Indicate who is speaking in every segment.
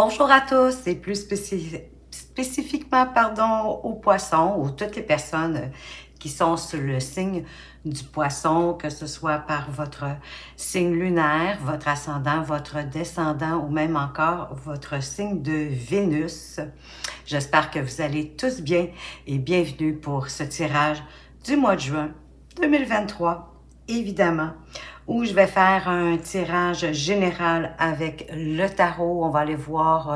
Speaker 1: Bonjour à tous et plus spécifiquement aux poissons ou toutes les personnes qui sont sur le signe du poisson, que ce soit par votre signe lunaire, votre ascendant, votre descendant ou même encore votre signe de Vénus. J'espère que vous allez tous bien et bienvenue pour ce tirage du mois de juin 2023, évidemment, où je vais faire un tirage général avec le tarot. On va aller voir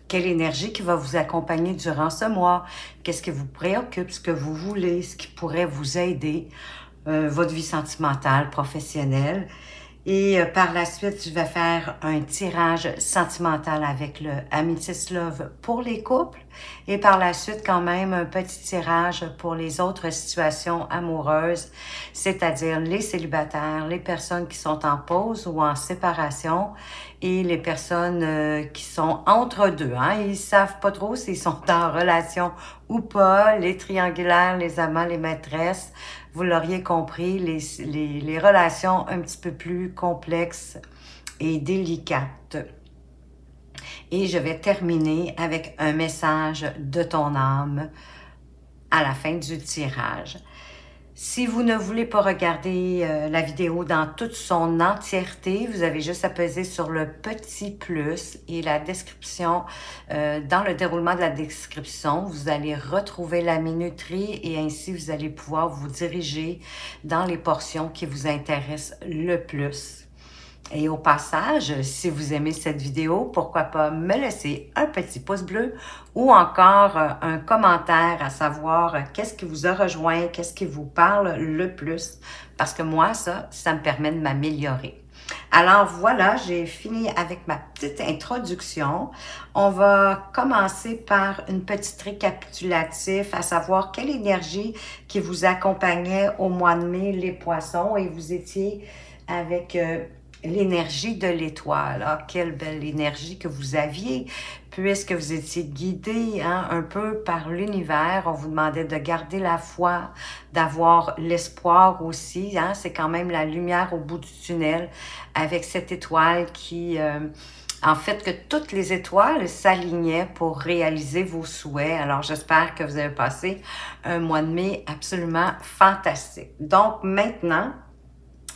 Speaker 1: quelle énergie qui va vous accompagner durant ce mois, qu'est-ce qui vous préoccupe, ce que vous voulez, ce qui pourrait vous aider, votre vie sentimentale, professionnelle. Et par la suite, je vais faire un tirage sentimental avec le Amethyst Love pour les couples. Et par la suite, quand même, un petit tirage pour les autres situations amoureuses, c'est-à-dire les célibataires, les personnes qui sont en pause ou en séparation et les personnes qui sont entre deux. Hein? Ils ne savent pas trop s'ils sont en relation ou pas, les triangulaires, les amants, les maîtresses. Vous l'auriez compris, les relations un petit peu plus complexes et délicates. Et je vais terminer avec un message de ton âme à la fin du tirage. Si vous ne voulez pas regarder la vidéo dans toute son entièreté, vous avez juste à peser sur le petit plus et la description. Dans le déroulement de la description, vous allez retrouver la minuterie et ainsi vous allez pouvoir vous diriger dans les portions qui vous intéressent le plus. Et au passage, si vous aimez cette vidéo, pourquoi pas me laisser un petit pouce bleu ou encore un commentaire à savoir qu'est-ce qui vous a rejoint, qu'est-ce qui vous parle le plus. Parce que moi, ça me permet de m'améliorer. Alors voilà, j'ai fini avec ma petite introduction. On va commencer par une petite récapitulatif, à savoir quelle énergie qui vous accompagnait au mois de mai, les poissons, et vous étiez avec l'énergie de l'étoile. Ah, quelle belle énergie que vous aviez, puisque vous étiez guidé un peu par l'univers. On vous demandait de garder la foi, d'avoir l'espoir aussi. Hein? C'est quand même la lumière au bout du tunnel avec cette étoile qui... en fait, que toutes les étoiles s'alignaient pour réaliser vos souhaits. Alors, j'espère que vous avez passé un mois de mai absolument fantastique. Donc, maintenant...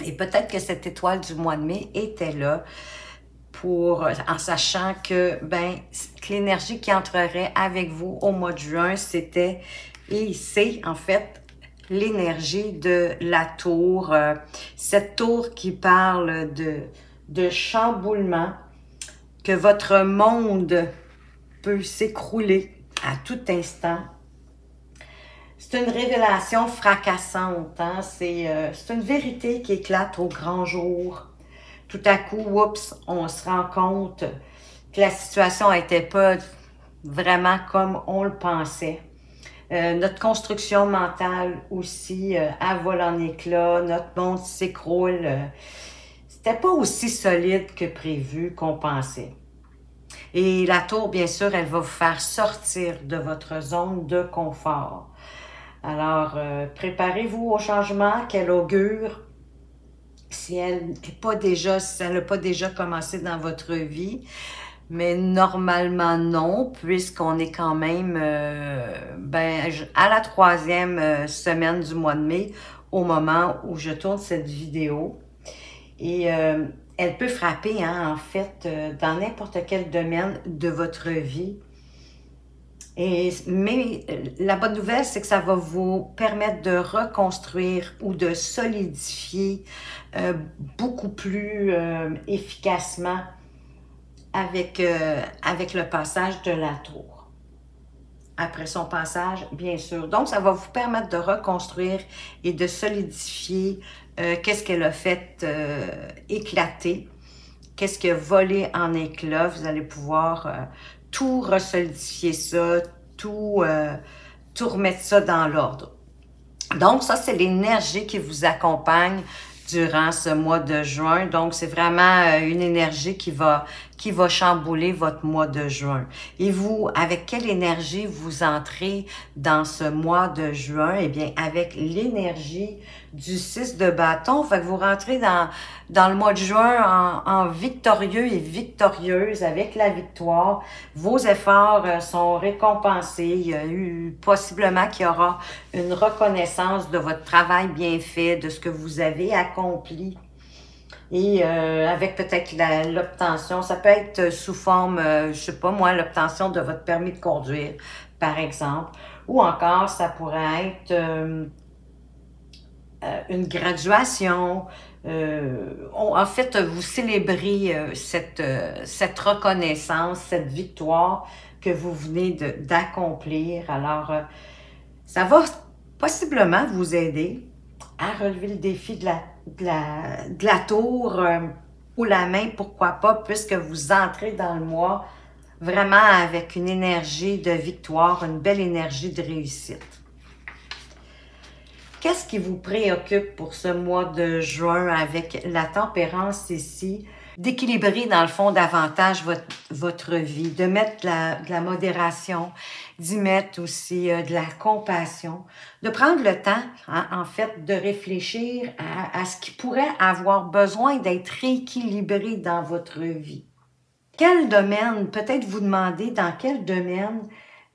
Speaker 1: Et peut-être que cette étoile du mois de mai était là pour, en sachant que l'énergie qui entrerait avec vous au mois de juin, c'était, et c'est en fait, l'énergie de la tour. Cette tour qui parle de chamboulement, que votre monde peut s'écrouler à tout instant. C'est une révélation fracassante, hein? C'est une vérité qui éclate au grand jour. Tout à coup, oups, on se rend compte que la situation n'était pas vraiment comme on le pensait. Notre construction mentale aussi, elle vole en éclats, notre monde s'écroule. C'était pas aussi solide que prévu, qu'on pensait. Et la tour, bien sûr, elle va vous faire sortir de votre zone de confort. Alors, préparez-vous au changement qu'elle augure, si elle n'a pas déjà commencé dans votre vie, mais normalement non, puisqu'on est quand même à la 3e semaine du mois de mai, au moment où je tourne cette vidéo. Et elle peut frapper, hein, en fait, dans n'importe quel domaine de votre vie. Mais la bonne nouvelle, c'est que ça va vous permettre de reconstruire ou de solidifier beaucoup plus efficacement avec le passage de la tour. Après son passage, bien sûr. Donc, ça va vous permettre de reconstruire et de solidifier qu'est-ce qu'elle a fait éclater, qu'est-ce qui a volé en éclats. Vous allez pouvoir... tout resolidifier ça, tout remettre ça dans l'ordre. Donc, ça, c'est l'énergie qui vous accompagne durant ce mois de juin. Donc, c'est vraiment une énergie qui va qui va chambouler votre mois de juin. Et vous, avec quelle énergie vous entrez dans ce mois de juin? Eh bien, avec l'énergie du 6 de bâton. Fait que vous rentrez dans le mois de juin en victorieux et victorieuse avec la victoire. Vos efforts sont récompensés. Il y a eu possiblement qu'il y aura une reconnaissance de votre travail bien fait, de ce que vous avez accompli. Et avec peut-être l'obtention, ça peut être sous forme, je sais pas moi, l'obtention de votre permis de conduire, par exemple. Ou encore, ça pourrait être une graduation. En fait, vous célébrez cette reconnaissance, cette victoire que vous venez d'accomplir. Alors, ça va possiblement vous aider à relever le défi de la tour ou la main, pourquoi pas, puisque vous entrez dans le mois vraiment avec une énergie de victoire, une belle énergie de réussite. Qu'est-ce qui vous préoccupe pour ce mois de juin avec la tempérance ici? D'équilibrer dans le fond davantage votre vie, de mettre de la modération, d'y mettre aussi de la compassion, de prendre le temps, hein, en fait, de réfléchir à ce qui pourrait avoir besoin d'être rééquilibré dans votre vie. Quel domaine, peut-être vous demandez dans quel domaine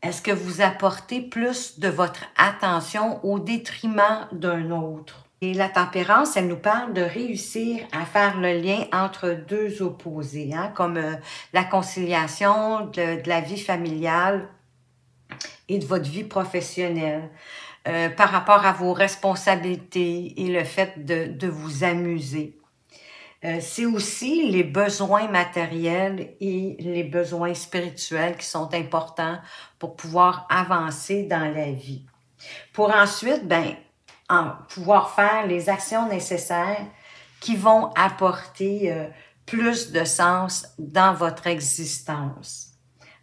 Speaker 1: est-ce que vous apportez plus de votre attention au détriment d'un autre? Et la tempérance, elle nous parle de réussir à faire le lien entre deux opposés, hein, comme la conciliation de la vie familiale et de votre vie professionnelle, par rapport à vos responsabilités et le fait de vous amuser. C'est aussi les besoins matériels et les besoins spirituels qui sont importants pour pouvoir avancer dans la vie. Pour ensuite, pouvoir faire les actions nécessaires qui vont apporter plus de sens dans votre existence.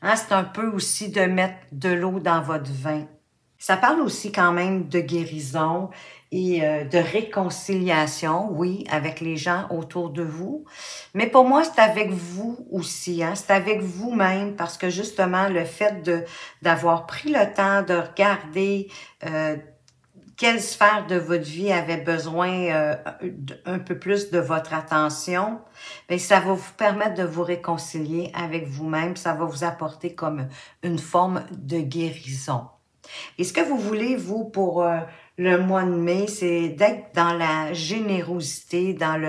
Speaker 1: Hein, c'est un peu aussi de mettre de l'eau dans votre vin. Ça parle aussi quand même de guérison et de réconciliation, oui, avec les gens autour de vous. Mais pour moi, c'est avec vous aussi, hein? C'est avec vous-même parce que justement, le fait d'avoir pris le temps de regarder quelle sphère de votre vie avait besoin un peu plus de votre attention, bien, ça va vous permettre de vous réconcilier avec vous-même. Ça va vous apporter comme une forme de guérison. Et ce que vous voulez, vous, pour le mois de mai, c'est d'être dans la générosité, dans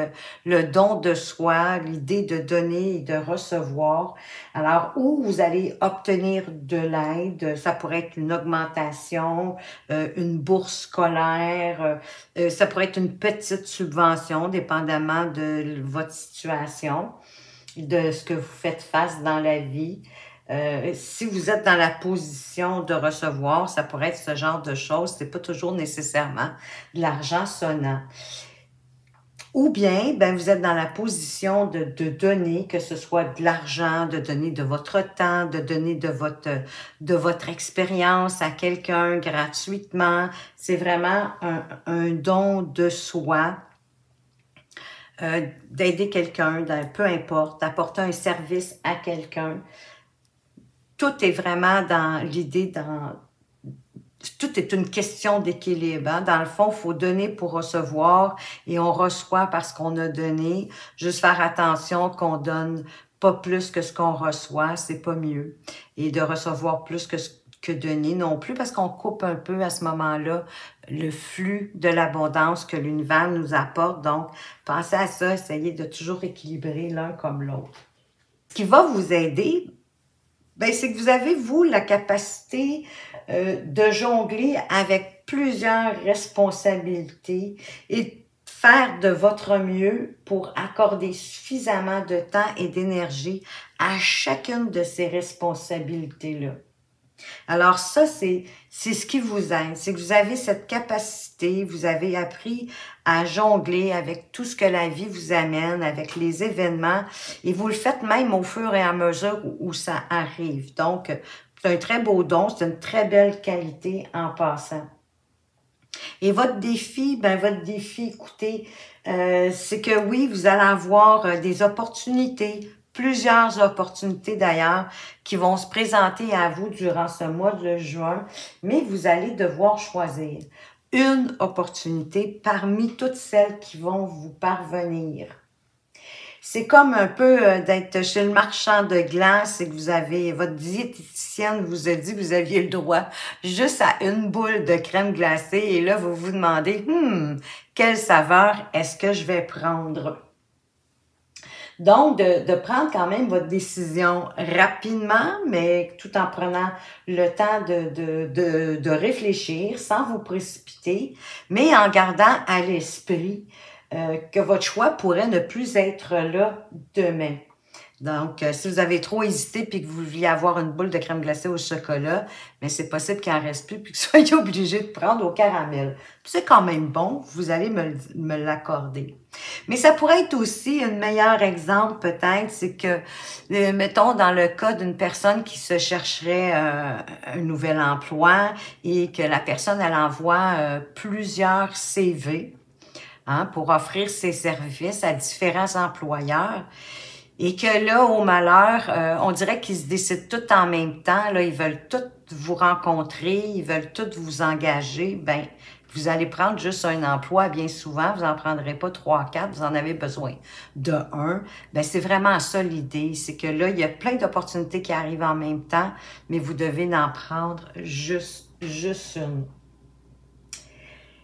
Speaker 1: le don de soi, l'idée de donner et de recevoir. Alors, où vous allez obtenir de l'aide, ça pourrait être une augmentation, une bourse scolaire, ça pourrait être une petite subvention, dépendamment de votre situation, de ce que vous faites face dans la vie. Si vous êtes dans la position de recevoir, ça pourrait être ce genre de choses. C'est pas toujours nécessairement de l'argent sonnant. Ou bien, vous êtes dans la position de donner, que ce soit de l'argent, de donner de votre temps, de donner de votre expérience à quelqu'un gratuitement. C'est vraiment un don de soi. D'aider quelqu'un, peu importe, d'apporter un service à quelqu'un. Tout est vraiment dans l'idée, tout est une question d'équilibre. Hein? Dans le fond, il faut donner pour recevoir et on reçoit parce qu'on a donné. Juste faire attention qu'on donne pas plus que ce qu'on reçoit, c'est pas mieux. Et de recevoir plus que donner non plus parce qu'on coupe un peu à ce moment-là le flux de l'abondance que l'univers nous apporte. Donc, pensez à ça, essayez de toujours équilibrer l'un comme l'autre. Ce qui va vous aider, c'est que vous avez, vous, la capacité de jongler avec plusieurs responsabilités et faire de votre mieux pour accorder suffisamment de temps et d'énergie à chacune de ces responsabilités-là. Alors ça, c'est ce qui vous aide, c'est que vous avez cette capacité, vous avez appris à jongler avec tout ce que la vie vous amène, avec les événements, et vous le faites même au fur et à mesure où ça arrive. Donc, c'est un très beau don, c'est une très belle qualité en passant. Et votre défi, écoutez, c'est que oui, vous allez avoir des opportunités plusieurs opportunités d'ailleurs qui vont se présenter à vous durant ce mois de juin, mais vous allez devoir choisir une opportunité parmi toutes celles qui vont vous parvenir. C'est comme un peu d'être chez le marchand de glace et que vous avez, votre diététicienne vous a dit que vous aviez le droit juste à une boule de crème glacée et là, vous vous demandez, quelle saveur est-ce que je vais prendre? Donc, de prendre quand même votre décision rapidement, mais tout en prenant le temps de réfléchir sans vous précipiter, mais en gardant à l'esprit que votre choix pourrait ne plus être là demain. Donc, si vous avez trop hésité puis que vous vouliez avoir une boule de crème glacée au chocolat, mais c'est possible qu'il en reste plus puis que vous soyez obligé de prendre au caramel. C'est quand même bon, vous allez me l'accorder. Mais ça pourrait être aussi un meilleur exemple peut-être, c'est que, mettons dans le cas d'une personne qui se chercherait un nouvel emploi et que la personne, elle envoie plusieurs CV pour offrir ses services à différents employeurs. Et que là, au malheur, on dirait qu'ils se décident tout en même temps. Là, ils veulent tous vous rencontrer, ils veulent tous vous engager. Ben, vous allez prendre juste un emploi bien souvent. Vous n'en prendrez pas 3, 4. Vous en avez besoin de un. Ben, c'est vraiment ça l'idée. C'est que là, il y a plein d'opportunités qui arrivent en même temps, mais vous devez en prendre juste une.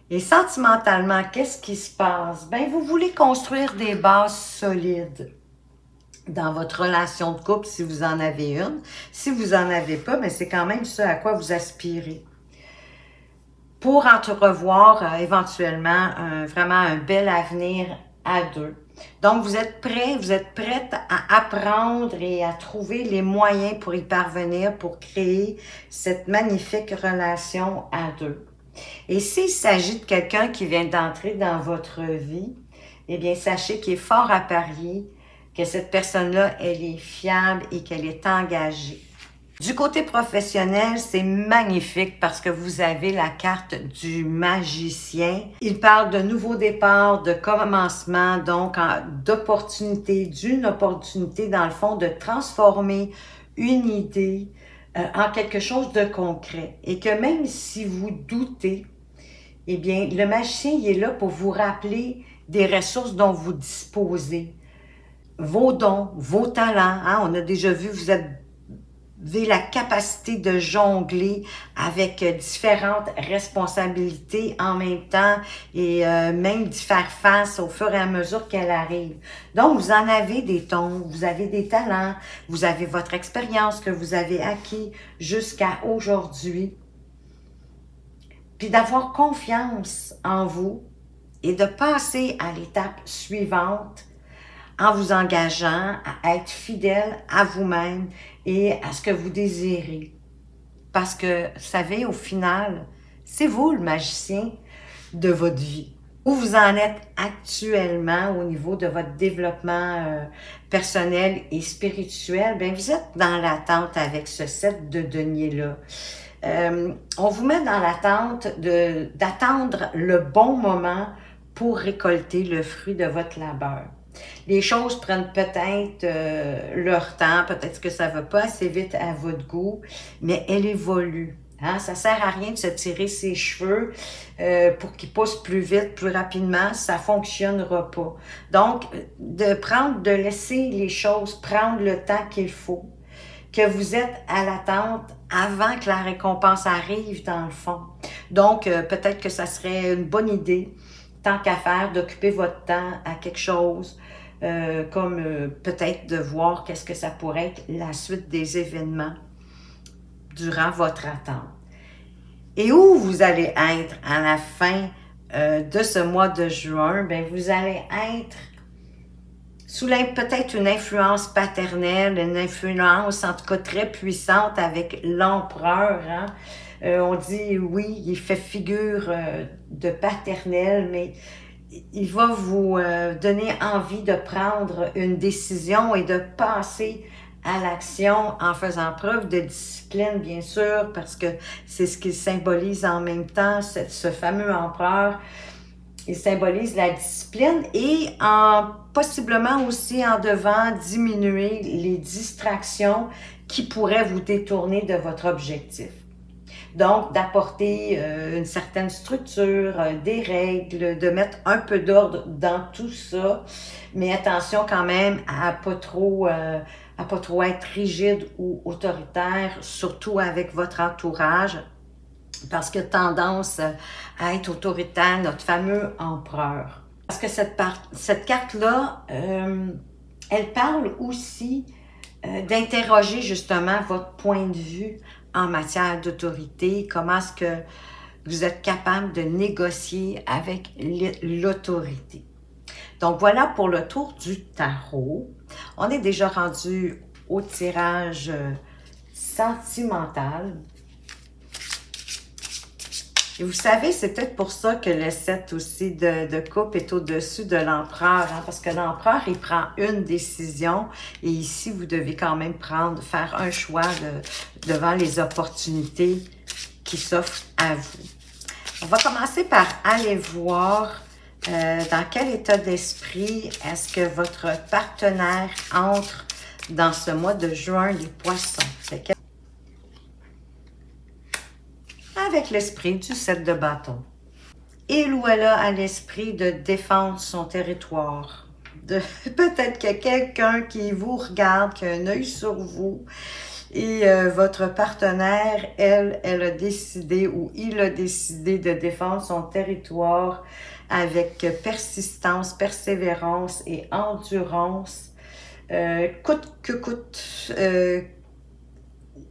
Speaker 1: Et sentimentalement, qu'est-ce qui se passe? Ben, vous voulez construire des bases solides dans votre relation de couple, si vous en avez une. Si vous en avez pas, mais c'est quand même ce à quoi vous aspirez. Pour entrevoir éventuellement vraiment un bel avenir à deux. Donc, vous êtes prêts, vous êtes prête à apprendre et à trouver les moyens pour y parvenir, pour créer cette magnifique relation à deux. Et s'il s'agit de quelqu'un qui vient d'entrer dans votre vie, eh bien, sachez qu'il est fort à parier que cette personne-là, elle est fiable et qu'elle est engagée. Du côté professionnel, c'est magnifique parce que vous avez la carte du magicien. Il parle de nouveaux départs, de commencement, donc d'opportunité, d'une opportunité dans le fond de transformer une idée en quelque chose de concret. Et que même si vous doutez, eh bien, le magicien, il est là pour vous rappeler des ressources dont vous disposez. Vos dons, vos talents, on a déjà vu, vous avez la capacité de jongler avec différentes responsabilités en même temps et même d'y faire face au fur et à mesure qu'elle arrive. Donc, vous en avez des dons, vous avez des talents, vous avez votre expérience que vous avez acquis jusqu'à aujourd'hui. Puis d'avoir confiance en vous et de passer à l'étape suivante en vous engageant à être fidèle à vous-même et à ce que vous désirez. Parce que, vous savez, au final, c'est vous le magicien de votre vie. Où vous en êtes actuellement au niveau de votre développement personnel et spirituel, bien, vous êtes dans l'attente avec ce 7 de denier-là. On vous met dans l'attente d'attendre le bon moment pour récolter le fruit de votre labeur. Les choses prennent peut-être leur temps, peut-être que ça ne va pas assez vite à votre goût, mais elle évolue. Ça ne sert à rien de se tirer ses cheveux pour qu'ils poussent plus vite, plus rapidement, ça ne fonctionnera pas. Donc, de laisser les choses prendre le temps qu'il faut, que vous êtes à l'attente avant que la récompense arrive dans le fond. Donc, peut-être que ça serait une bonne idée, tant qu'à faire, d'occuper votre temps à quelque chose, comme peut-être de voir qu'est-ce que ça pourrait être la suite des événements durant votre attente. Et où vous allez être à la fin de ce mois de juin? Bien, vous allez être sous peut-être une influence paternelle, une influence en tout cas très puissante avec l'empereur. On dit, oui, il fait figure de paternel, mais il va vous donner envie de prendre une décision et de passer à l'action en faisant preuve de discipline, bien sûr, parce que c'est ce qu'il symbolise en même temps, ce fameux empereur. Il symbolise la discipline et possiblement aussi en devant diminuer les distractions qui pourraient vous détourner de votre objectif. Donc, d'apporter une certaine structure, des règles, de mettre un peu d'ordre dans tout ça, mais attention quand même à pas trop être rigide ou autoritaire, surtout avec votre entourage, parce qu'il y a tendance à être autoritaire, notre fameux empereur. Parce que cette carte-là, elle parle aussi d'interroger justement votre point de vue en matière d'autorité, comment est-ce que vous êtes capable de négocier avec l'autorité. Donc voilà pour le tour du tarot. On est déjà rendu au tirage sentimental. Et vous savez, c'est peut-être pour ça que le 7 aussi de coupe est au-dessus de l'empereur, hein, parce que l'empereur, il prend une décision et ici, vous devez quand même faire un choix devant les opportunités qui s'offrent à vous. On va commencer par aller voir dans quel état d'esprit est-ce que votre partenaire entre dans ce mois de juin, les poissons. Avec l'esprit du 7 de bâton. Il ou elle a à l'esprit de défendre son territoire. Peut-être qu'il y a quelqu'un qui vous regarde, qui a un œil sur vous, et votre partenaire, elle a décidé ou il a décidé de défendre son territoire avec persistance, persévérance et endurance, coûte que coûte,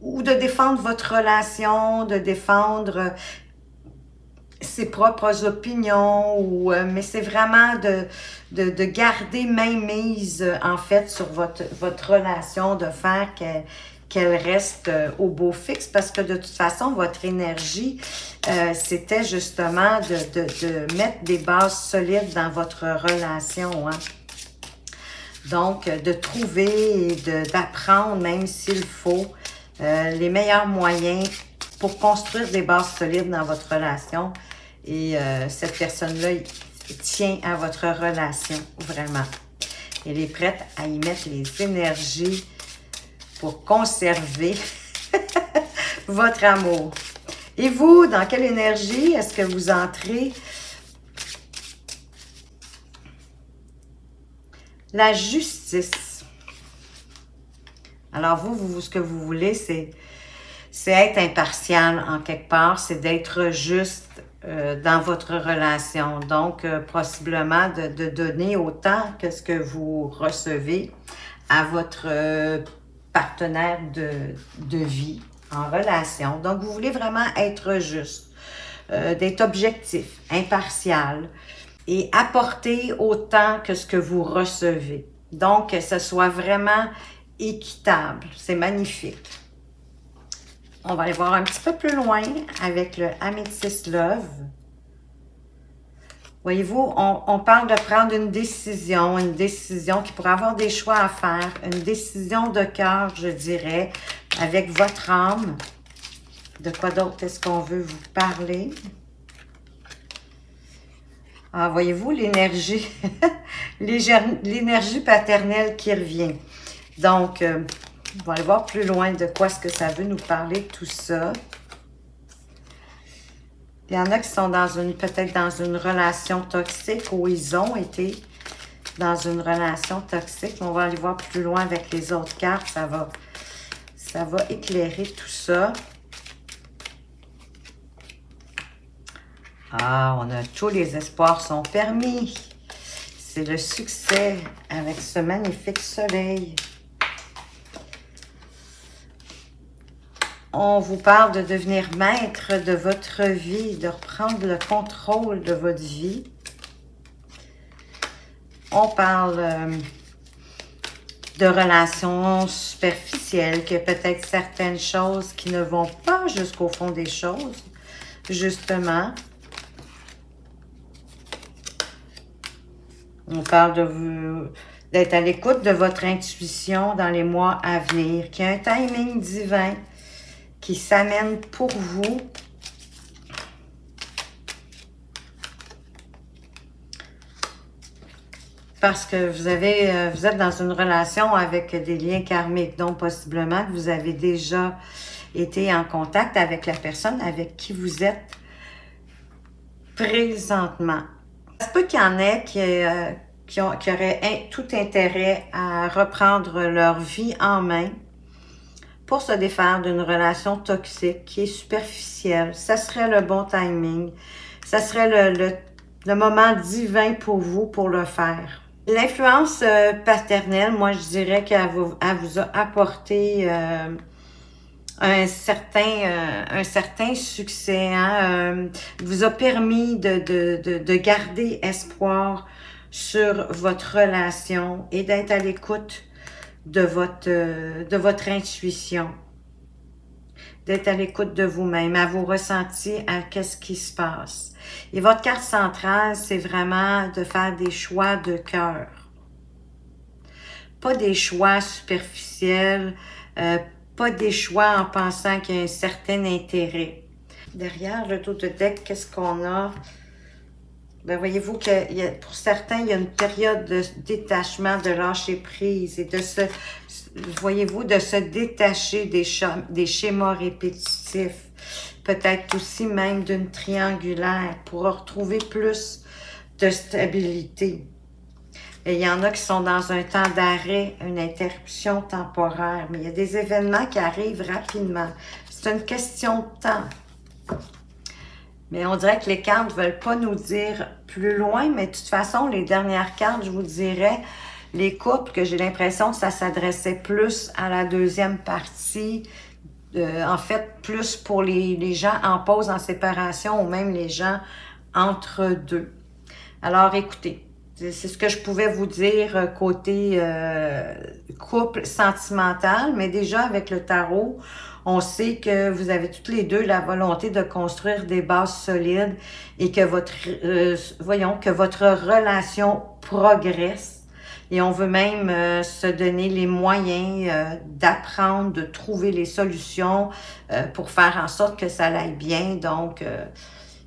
Speaker 1: ou de défendre votre relation, de défendre ses propres opinions, mais c'est vraiment de garder mainmise en fait sur votre relation, de faire qu'elle reste au beau fixe, parce que de toute façon, votre énergie, c'était justement de mettre des bases solides dans votre relation, hein. Donc, de trouver et d'apprendre, même s'il faut, les meilleurs moyens pour construire des bases solides dans votre relation. Et cette personne-là tient à votre relation, vraiment. Elle est prête à y mettre les énergies pour conserver votre amour. Et vous, dans quelle énergie est-ce que vous entrez? La justice. Alors vous, ce que vous voulez, c'est être impartial en quelque part, c'est d'être juste dans votre relation. Donc, possiblement de donner autant que ce que vous recevez à votre partenaire de vie en relation. Donc, vous voulez vraiment être juste, d'être objectif, impartial et apporter autant que ce que vous recevez. Donc, que ce soit vraiment équitable. C'est magnifique. On va aller voir un petit peu plus loin avec le Amethyst Love. Voyez-vous, on parle de prendre une décision qui pourrait avoir des choix à faire, une décision de cœur, je dirais, avec votre âme. De quoi d'autre est-ce qu'on veut vous parler? Ah, voyez-vous, l'énergie, l'énergie paternelle qui revient. Donc, on va aller voir plus loin de quoi est-ce que ça veut nous parler, tout ça. Il y en a qui sont peut-être dans une relation toxique ou ils ont été dans une relation toxique. On va aller voir plus loin avec les autres cartes. Ça va éclairer tout ça. Ah, on a tous les espoirs sont permis. C'est le succès avec ce magnifique soleil. On vous parle de devenir maître de votre vie, de reprendre le contrôle de votre vie. On parle de relations superficielles, qu'il y a peut-être certaines choses qui ne vont pas jusqu'au fond des choses, justement. On parle d'être à l'écoute de votre intuition dans les mois à venir, qu'il y a un timing divin qui s'amène pour vous. parce que vous êtes dans une relation avec des liens karmiques, donc possiblement que vous avez déjà été en contact avec la personne avec qui vous êtes présentement. Ça se peut qu'il y en ait qui auraient tout intérêt à reprendre leur vie en main pour se défaire d'une relation toxique qui est superficielle. Ça serait le bon timing. Ça serait le moment divin pour vous pour le faire. L'influence paternelle, moi je dirais qu'elle vous a apporté un certain succès, hein, vous a permis de garder espoir sur votre relation et d'être à l'écoute de votre intuition, d'être à l'écoute de vous-même, à vos ressentis, à qu'est-ce qui se passe. Et votre carte centrale, c'est vraiment de faire des choix de cœur. Pas des choix superficiels, pas des choix en pensant qu'il y a un certain intérêt. Derrière le dos de deck, qu'est-ce qu'on a? Ben, voyez-vous que pour certains, il y a une période de détachement, de lâcher prise et de se détacher des schémas répétitifs. Peut-être aussi même d'une triangulaire pour retrouver plus de stabilité. Et il y en a qui sont dans un temps d'arrêt, une interruption temporaire, mais il y a des événements qui arrivent rapidement. C'est une question de temps. Mais on dirait que les cartes ne veulent pas nous dire plus loin, mais de toute façon, les dernières cartes, je vous dirais, les couples, que j'ai l'impression que ça s'adressait plus à la deuxième partie, en fait, plus pour les gens en pause, en séparation, ou même les gens entre deux. Alors, écoutez, c'est ce que je pouvais vous dire côté couple sentimental, mais déjà avec le tarot, on sait que vous avez toutes les deux la volonté de construire des bases solides et que que votre relation progresse. Et on veut même se donner les moyens d'apprendre, de trouver les solutions pour faire en sorte que ça aille bien. Donc,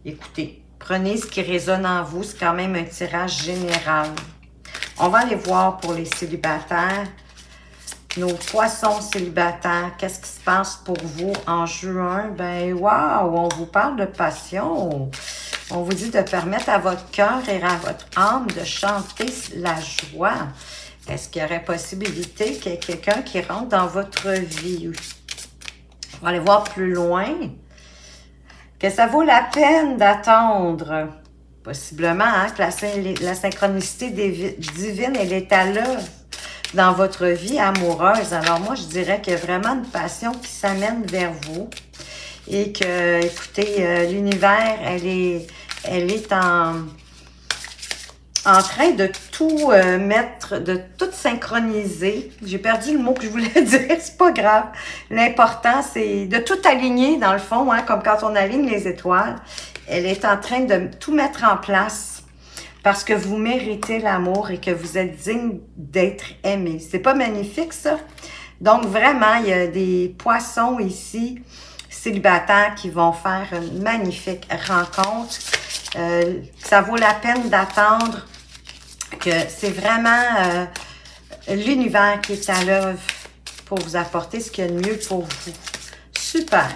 Speaker 1: écoutez, prenez ce qui résonne en vous. C'est quand même un tirage général. On va aller voir pour les célibataires. Nos poissons célibataires, qu'est-ce qui se passe pour vous en juin? Ben, waouh, on vous parle de passion. On vous dit de permettre à votre cœur et à votre âme de chanter la joie. Est-ce qu'il y aurait possibilité qu'il y ait quelqu'un qui rentre dans votre vie? On va aller voir plus loin. Que ça vaut la peine d'attendre. Possiblement, hein, que la synchronicité divine, elle est à l'œuvre dans votre vie amoureuse. Alors moi, je dirais qu'il y a vraiment une passion qui s'amène vers vous et que, écoutez, l'univers, elle est en train de tout mettre, de tout synchroniser. J'ai perdu le mot que je voulais dire, c'est pas grave. L'important, c'est de tout aligner dans le fond, hein, comme quand on aligne les étoiles. Elle est en train de tout mettre en place parce que vous méritez l'amour et que vous êtes digne d'être aimé. C'est pas magnifique, ça? Donc, vraiment, il y a des poissons ici, célibataires, qui vont faire une magnifique rencontre. Ça vaut la peine d'attendre, que c'est vraiment l'univers qui est à l'œuvre pour vous apporter ce qu'il y a de mieux pour vous. Super!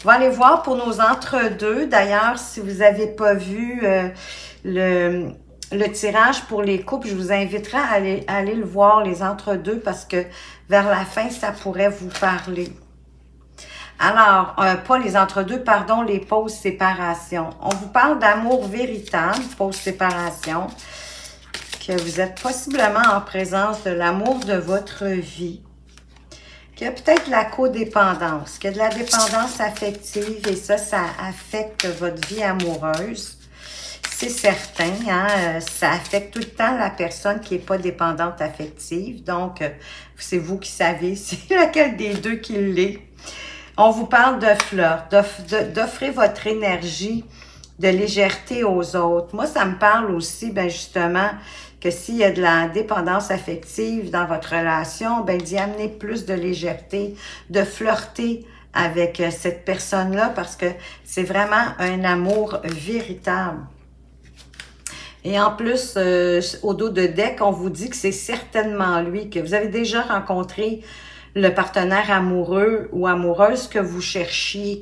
Speaker 1: On va aller voir pour nos entre-deux. D'ailleurs, si vous n'avez pas vu le tirage pour les couples, je vous inviterai à aller le voir, les entre-deux, parce que vers la fin, ça pourrait vous parler. Alors, pas les entre-deux, pardon, les pauses séparation. On vous parle d'amour véritable, pause séparation, que vous êtes possiblement en présence de l'amour de votre vie, qu'il y a peut-être de la codépendance, qu'il y a de la dépendance affective et ça affecte votre vie amoureuse. C'est certain, hein, ça affecte tout le temps la personne qui n'est pas dépendante affective. Donc, c'est vous qui savez c'est laquelle des deux qui l'est. On vous parle de flirt, d'offrir votre énergie de légèreté aux autres. Moi, ça me parle aussi, ben justement, que s'il y a de la dépendance affective dans votre relation, ben d'y amener plus de légèreté, de flirter avec cette personne-là parce que c'est vraiment un amour véritable. Et en plus, au dos de deck, on vous dit que c'est certainement lui, que vous avez déjà rencontré le partenaire amoureux ou amoureuse que vous cherchiez,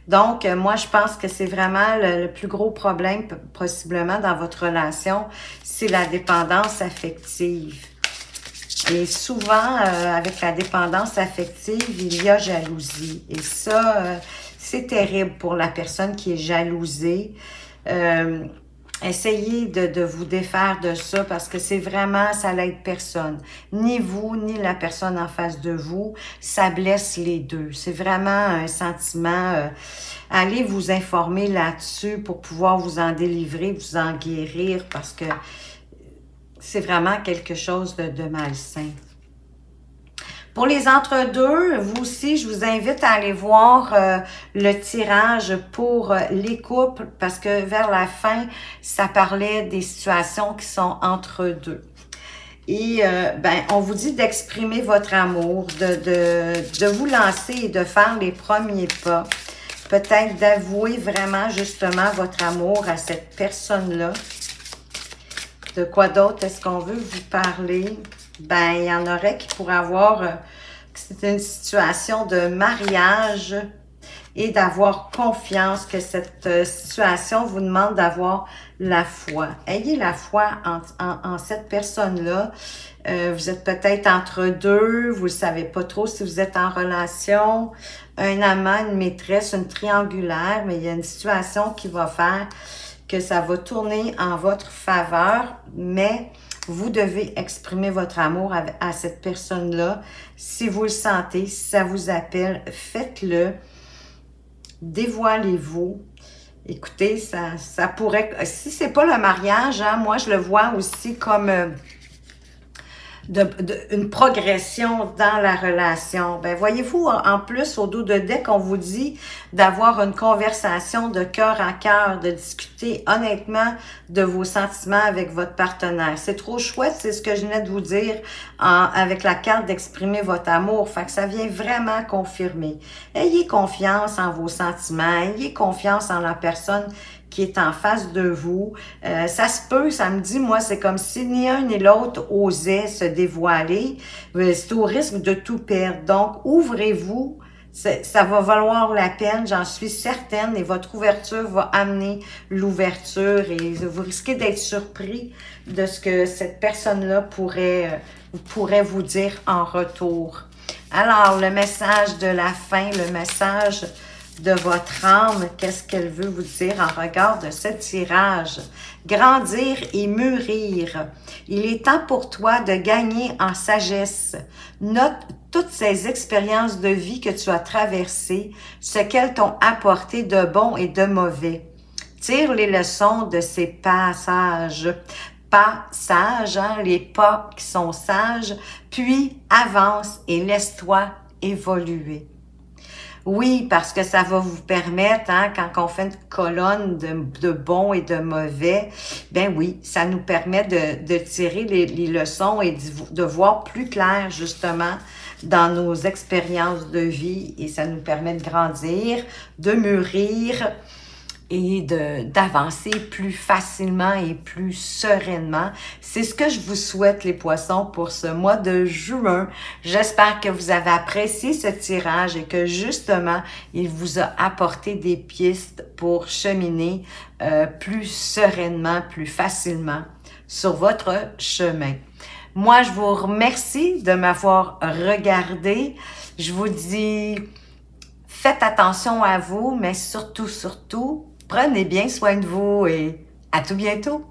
Speaker 1: Donc, moi, je pense que c'est vraiment le plus gros problème, possiblement, dans votre relation, c'est la dépendance affective. Et souvent, avec la dépendance affective, il y a jalousie. Et ça, c'est terrible pour la personne qui est jalousée. Essayez de vous défaire de ça parce que c'est vraiment, ça n'aide personne. Ni vous, ni la personne en face de vous. Ça blesse les deux. C'est vraiment un sentiment. Allez vous informer là-dessus pour pouvoir vous en délivrer, vous en guérir parce que c'est vraiment quelque chose de malsain. Pour les entre-deux, vous aussi, je vous invite à aller voir le tirage pour les couples parce que vers la fin, ça parlait des situations qui sont entre deux. Et on vous dit d'exprimer votre amour, de vous lancer et de faire les premiers pas. Peut-être d'avouer vraiment justement votre amour à cette personne-là. De quoi d'autre est-ce qu'on veut vous parler? Il y en aurait qui pourraient avoir, c'est une situation de mariage et d'avoir confiance que cette situation vous demande d'avoir la foi. Ayez la foi en cette personne-là. Vous êtes peut-être entre deux, vous ne savez pas trop si vous êtes en relation, un amant, une maîtresse, une triangulaire, mais il y a une situation qui va faire que ça va tourner en votre faveur, mais vous devez exprimer votre amour à cette personne-là. Si vous le sentez, si ça vous appelle, faites-le. Dévoilez-vous. Écoutez, ça pourrait... Si c'est pas le mariage, hein, moi, je le vois aussi comme... une progression dans la relation. Voyez-vous, en plus, au dos de deck, on vous dit d'avoir une conversation de cœur à cœur, de discuter honnêtement de vos sentiments avec votre partenaire. C'est trop chouette, c'est ce que je venais de vous dire avec la carte d'exprimer votre amour. Fait que ça vient vraiment confirmer. Ayez confiance en vos sentiments, ayez confiance en la personne qui est en face de vous. Ça se peut, ça me dit, moi, c'est comme si ni un ni l'autre osait se dévoiler. C'est au risque de tout perdre. Donc, ouvrez-vous. Ça va valoir la peine, j'en suis certaine, et votre ouverture va amener l'ouverture et vous risquez d'être surpris de ce que cette personne-là pourrait vous dire en retour. Alors, le message de la fin, le message de votre âme, qu'est-ce qu'elle veut vous dire en regard de ce tirage? Grandir et mûrir. Il est temps pour toi de gagner en sagesse. Note toutes ces expériences de vie que tu as traversées, ce qu'elles t'ont apporté de bon et de mauvais. Tire les leçons de ces passages. Pas sages, hein, les pas qui sont sages, puis avance et laisse-toi évoluer. Oui, parce que ça va vous permettre, hein, quand on fait une colonne de bons et de mauvais, oui, ça nous permet de tirer les leçons et de voir plus clair, justement, dans nos expériences de vie. Et ça nous permet de grandir, de mûrir et d'avancer plus facilement et plus sereinement. C'est ce que je vous souhaite, les poissons, pour ce mois de juin. J'espère que vous avez apprécié ce tirage et que, justement, il vous a apporté des pistes pour cheminer plus sereinement, plus facilement sur votre chemin. Moi, je vous remercie de m'avoir regardé. Je vous dis, faites attention à vous, mais surtout, prenez bien soin de vous et à tout bientôt!